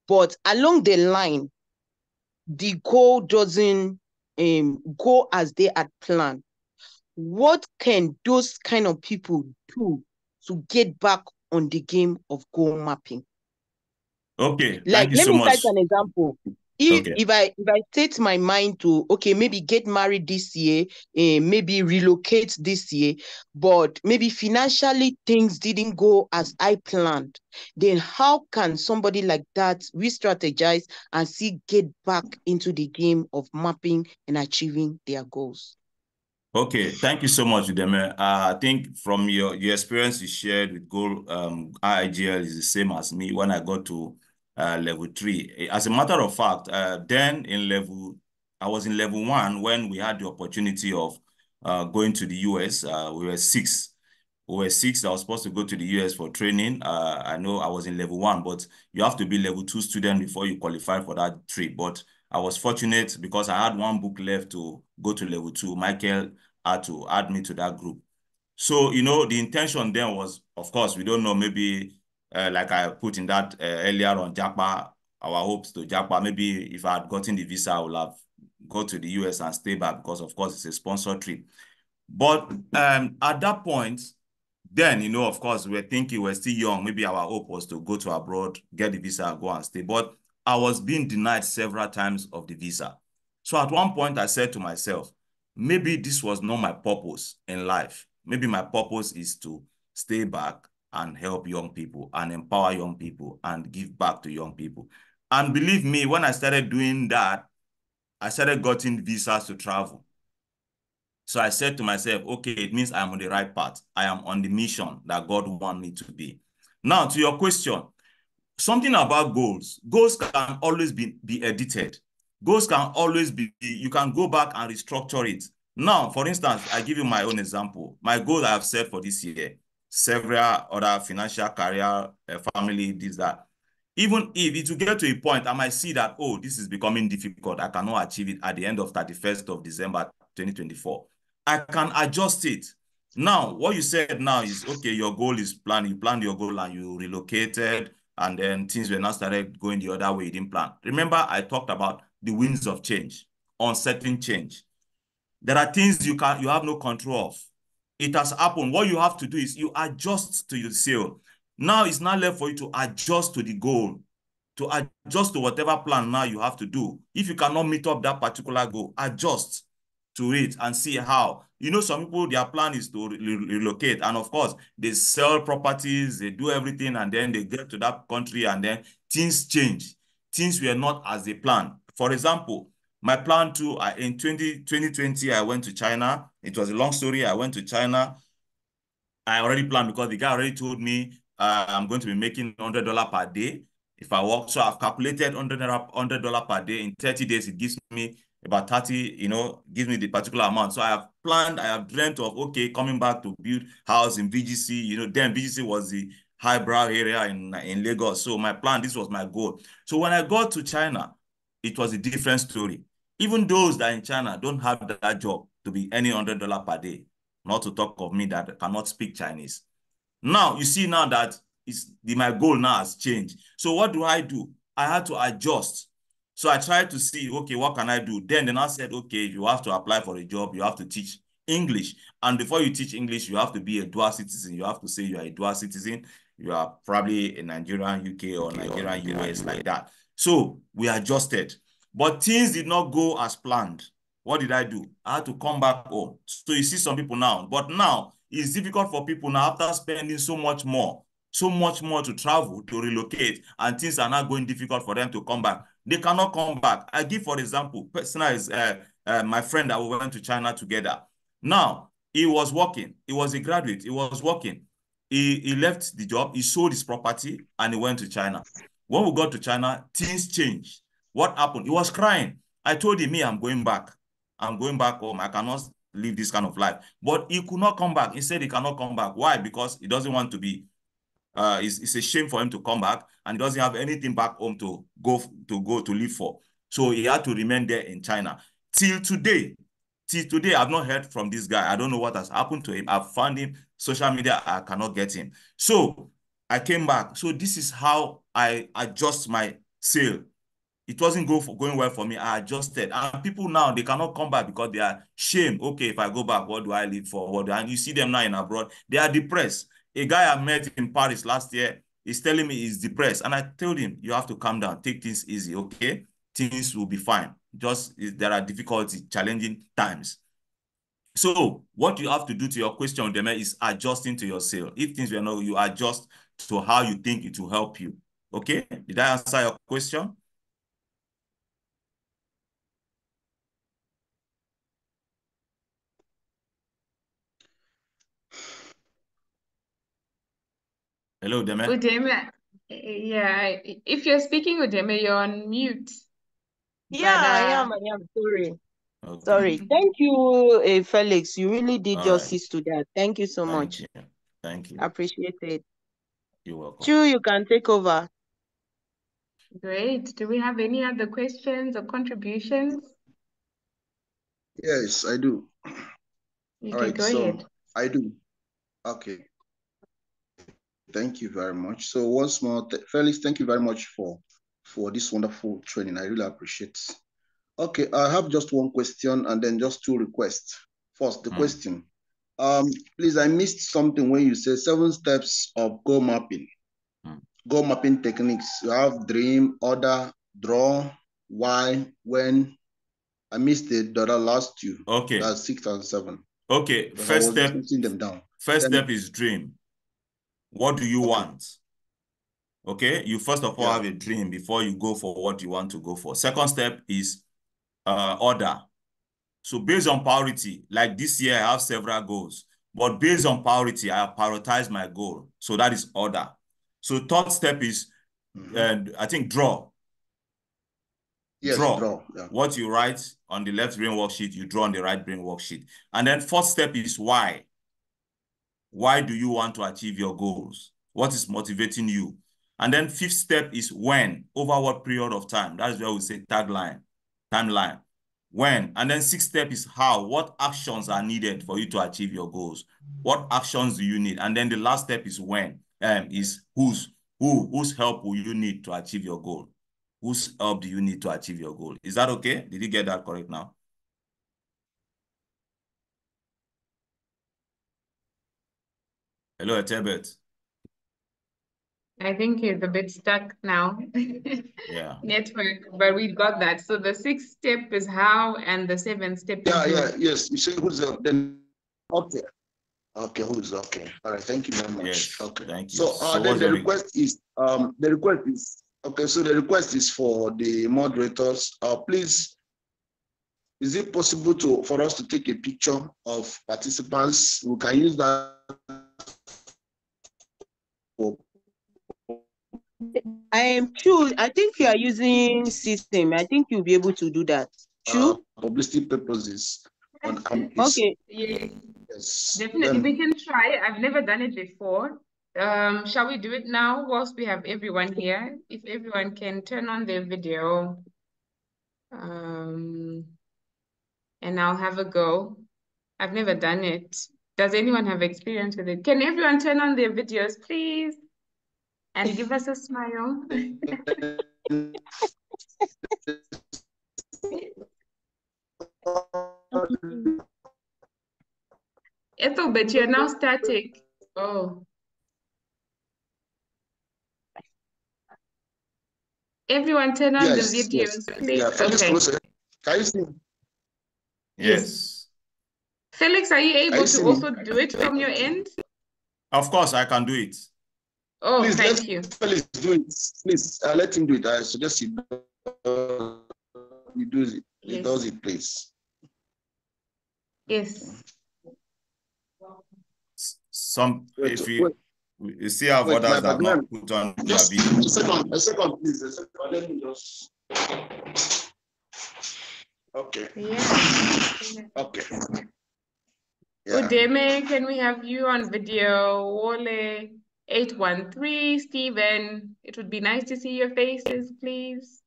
but along the line, the goal doesn't go as they had planned, what can those kind of people do to get back on the game of goal mapping? Okay, Like, thank you let so me cite much. an example. If Okay. if I set my mind to, okay, maybe get married this year, maybe relocate this year, but maybe financially things didn't go as I planned, then how can somebody like that re-strategize and see get back into the game of mapping and achieving their goals? Okay, thank you so much, Udeme. I think from your experience you shared with Goal, IIGL is the same as me when I got to level 3. As a matter of fact, then I was in level 1 when we had the opportunity of going to the US. We were 6. We were 6. I was supposed to go to the US for training. I know I was in level 1, but you have to be level 2 student before you qualify for that trip. But I was fortunate because I had one book left to go to level 2. Michael had to add me to that group. So, the intention then was, of course, we don't know, maybe like I put in that earlier on, Japa, our hopes to Japa, maybe if I had gotten the visa, I would have go to the US and stay back because, of course, it's a sponsored trip. But at that point, then, of course, we were thinking we're still young. Maybe our hope was to go to abroad, get the visa, go and stay. But I was being denied several times of the visa. So at one point, I said to myself, maybe this was not my purpose in life. Maybe my purpose is to stay back and help young people and empower young people and give back to young people. And believe me, when I started doing that, I started getting visas to travel. So I said to myself, okay, it means I'm on the right path. I am on the mission that God wants me to be. Now, to your question, something about goals. Goals can always be edited. Goals can always be, you can go back and restructure it. Now, for instance, I give you my own example. My goal I have set for this year, several other financial, career, family, this, that. Even if it will get to a point, I might see that, oh, this is becoming difficult. I cannot achieve it at the end of 31st of December, 2024. I can adjust it. Now, what you said now is, okay, your goal is planned. You planned your goal and you relocated, and then things were not started going the other way you didn't plan. Remember, I talked about the winds of change, uncertain change. There are things you have no control of. It has happened. What you have to do is you adjust to your sail. Now it's not left for you to adjust to the goal, to adjust to whatever plan now you have to do. If you cannot meet up that particular goal, adjust to it and see how. Some people, their plan is to relocate. And of course, they sell properties, they do everything, and then they get to that country, and then things change. Things were not as they planned. For example, my plan too, in 2020, I went to China. It was a long story. I went to China. I already planned because the guy already told me I'm going to be making $100 per day if I work. So I've calculated $100 per day. In 30 days, it gives me about 30, gives me the particular amount. So I have planned, I have dreamt of, okay, coming back to build house in VGC. Then VGC was the highbrow area in Lagos. So my plan, this was my goal. So when I got to China, it was a different story. Even those that in China don't have that job to be earning $100 per day, not to talk of me that cannot speak Chinese. Now, you see now that my goal now has changed. So what do? I had to adjust. So I tried to see, okay, what can I do? Then I said, okay, you have to apply for a job. You have to teach English. And before you teach English, you have to be a dual citizen. You have to say you are a dual citizen. You are probably a Nigerian UK or Nigerian US, like that. So we adjusted. But things did not go as planned. What did I do? I had to come back home. So you see some people now. But now, it's difficult for people now after spending so much more to travel, to relocate, and things are now going difficult for them to come back. They cannot come back. I give, for example, personal is my friend that we went to China together. Now, He was working. He was a graduate. He was working. He left the job. He sold his property and he went to China. When we got to China, things changed. What happened? He was crying. I told him, I'm going back. I'm going back home. I cannot live this kind of life. But he could not come back. He said he cannot come back. Why? Because he doesn't want to be, it's a shame for him to come back, and he doesn't have anything back home to go to live for. So he had to remain there in China. Till today, I've not heard from this guy. I don't know what has happened to him. I've found him, social media, I cannot get him. So I came back. So this is how I adjust my sale. It wasn't going well for me. I adjusted. And people now, they cannot come back because they are ashamed. Okay, if I go back, what do I live for? And you see them now in abroad, they are depressed. A guy I met in Paris last year is telling me he's depressed. And I told him, you have to calm down. Take things easy, okay? Things will be fine. Just there are difficulties, challenging times. So what you have to do to your question, Deme, is adjusting to your sale. If things were not, you adjust to how you think it will help you. Okay? Did I answer your question? Hello, Deme. Udeme, yeah, if you're speaking, Udeme, you're on mute. Yeah, But, I am. Sorry. Okay. Sorry. Thank you, Felix. You really did All justice to that. Thank you so Thank much. you. Thank you. Appreciate it. You're welcome. Chu, you can take over. great. Do we have any other questions or contributions? Yes, I do. You All can right, go so ahead. I do. Okay. Thank you very much. So once more, Felix, thank you very much for this wonderful training. I really appreciate it. Okay, I have just one question and then just two requests. First, the question. Please, I missed something when you said 7 steps of goal mapping. Goal mapping techniques. You have dream, order, draw, why, when. I missed the last two. Okay. That's 6 and 7. Okay. First step. Them down. First step is dream. What do you want? Okay. You first of all have a dream before you go for what you want to go for. Second step is order. So based on priority, like this year I have several goals, but based on priority, I prioritize my goal. So that is order. So third step is, I think, draw. Yes, draw. Yeah. What you write on the left brain worksheet, you draw on the right brain worksheet. And then fourth step is why. Why do you want to achieve your goals? What is motivating you? And then fifth step is when, over what period of time. That is where we say timeline. When. And then sixth step is how. What actions are needed for you to achieve your goals? What actions do you need? And then the last step is when. Is whose help will you need to achieve your goal? Whose help do you need to achieve your goal? Is that okay? Did you get that correct now? Hello, Etebet. I think he's a bit stuck now. Yeah. Network, but we got that. So the 6th step is how, and the 7th step is yes. You say who's up? Then okay. Okay, who's okay? All right, thank you very much. Yes, okay, thank you. So then the request is okay. So the request is for the moderators. Please, is it possible for us to take a picture of participants? We can use that for. I am Chu. I think you are using system. I think you'll be able to do that. Chu? Publicity purposes. Okay. Yes. Definitely, we can try. I've never done it before. Shall we do it now whilst we have everyone here? If everyone can turn on their video, and I'll have a go. I've never done it. Does anyone have experience with it? Can everyone turn on their videos, please? And give us a smile. Ethel, but you're now static. Oh. Everyone turn on the videos, please. Yeah, Felix, okay. Can you see? Yes. Felix, are you able to also do it from your end? Of course, I can do it. Oh, please, thank you. Felix, do it. Please, let him do it. I suggest he does it. He does it, please. Yes. if you see how others that have not put on their video. A second, please. A second. Let me just. Okay. Yeah. Okay. Yeah. Udeme, can we have you on video? Wole 813, Stephen. It would be nice to see your faces, please.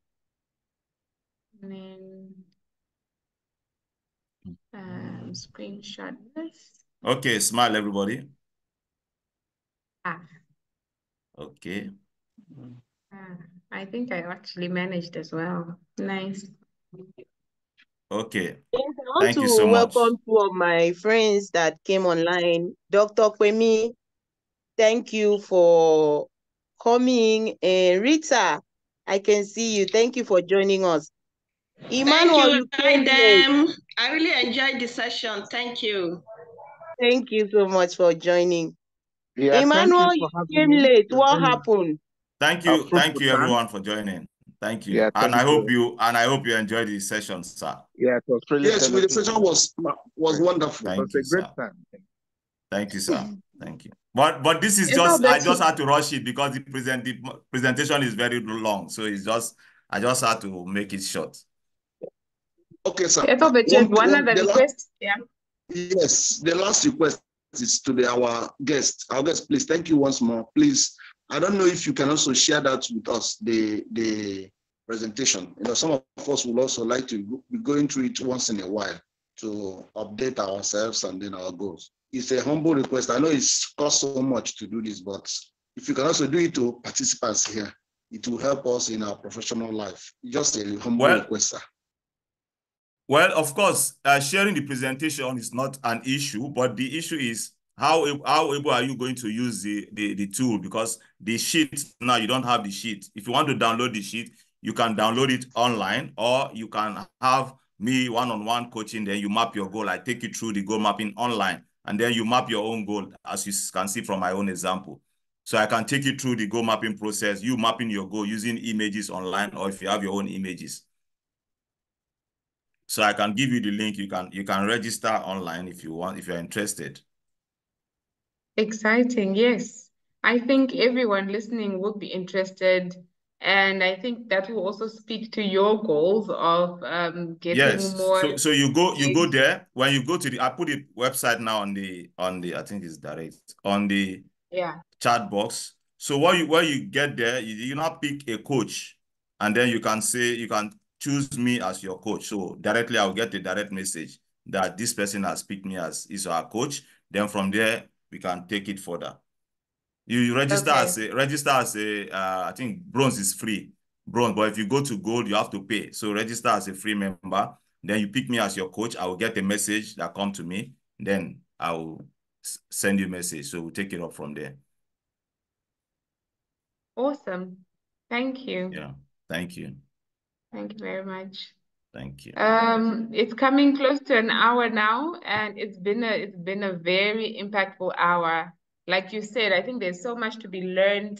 And then screenshot this. Okay, smile everybody. Okay. I think I actually managed as well. Nice. Okay. Yes, I want Thank you so much. welcome two of my friends that came online. Dr. Kwemi, thank you for coming. And Rita, I can see you. Thank you for joining us. Emmanuel, you came late. I really enjoyed the session. Thank you. Thank you so much for joining. Yeah, Emmanuel, you came late. What me. happened? Thank you everyone for joining. Thank you. Yeah, and I hope you enjoyed the session, sir. Yeah, it was really the session was wonderful. Thank you, sir. Thank you, sir. Thank you. But this is I just had to rush it because the presentation is very long. So I just had to make it short. Okay, sir. One other request. Yeah. Yes, the last request is to our guest. Our guest, please, thank you once more. Please, I don't know if you can also share that with us, the presentation. Some of us will also like to be going through it once in a while to update ourselves and then our goals. It's a humble request. I know it's cost so much to do this, but if you can also do it to participants here, it will help us in our professional life. Just a humble request, sir. Well, of course, sharing the presentation is not an issue, but the issue is how able are you going to use the tool? Because the sheet, now you don't have the sheet. If you want to download the sheet, you can download it online, or you can have me one-on-one coaching, then you map your goal. I take you through the goal mapping online, and then you map your own goal, as you can see from my own example. So I can take you through the goal mapping process, you mapping your goal using images online, or if you have your own images. So I can give you the link. You can register online if you want, if you're interested. Exciting, yes. I think everyone listening would be interested, and I think that will also speak to your goals of getting more. So you go there. When you go to I put the website now on the I think it's direct on the chat box. So when you get there, you now pick a coach, and then you can choose me as your coach. So directly I'll get a direct message that this person has picked me as our coach. Then from there we can take it further. You register as a I think bronze is free. Bronze, but if you go to gold, you have to pay. So register as a free member. Then you pick me as your coach. I will get a message that come to me. Then I will send you a message. So we'll take it up from there. Awesome. Thank you. Yeah. Thank you. Thank you very much. Thank you. It's coming close to an hour now, and it's been a very impactful hour. Like you said, I think there's so much to be learned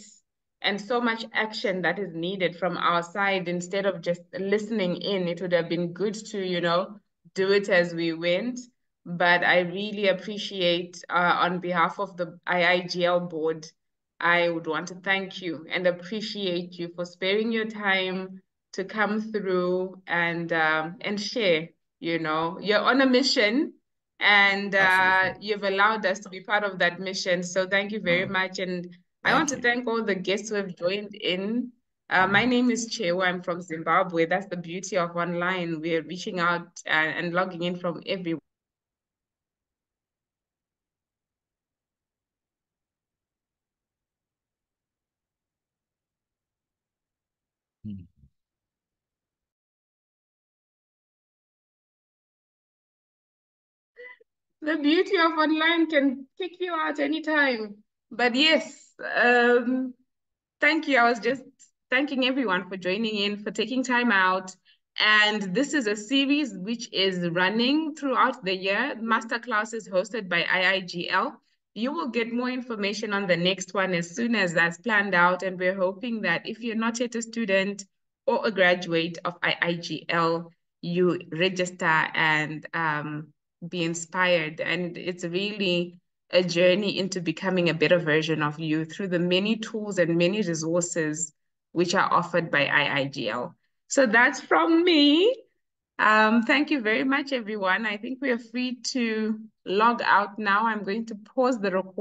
and so much action that is needed from our side. Instead of just listening in, it would have been good to, do it as we went. But I really appreciate, on behalf of the IIGL board, I would want to thank you and appreciate you for sparing your time to come through and share. You're on a mission, and you've allowed us to be part of that mission. So thank you very much. And I want to thank all the guests who have joined in. My name is Chewa. I'm from Zimbabwe. That's the beauty of online. We're reaching out and logging in from everywhere. The beauty of online can kick you out anytime. But yes, thank you. I was just thanking everyone for joining in, for taking time out. And this is a series which is running throughout the year. Masterclass is hosted by IIGL. You will get more information on the next one as soon as that's planned out. And we're hoping that if you're not yet a student or a graduate of IIGL, you register and be inspired. And it's really a journey into becoming a better version of you through the many tools and many resources which are offered by IIGL. So that's from me. Thank you very much, everyone. I think we are free to log out now. I'm going to pause the recording.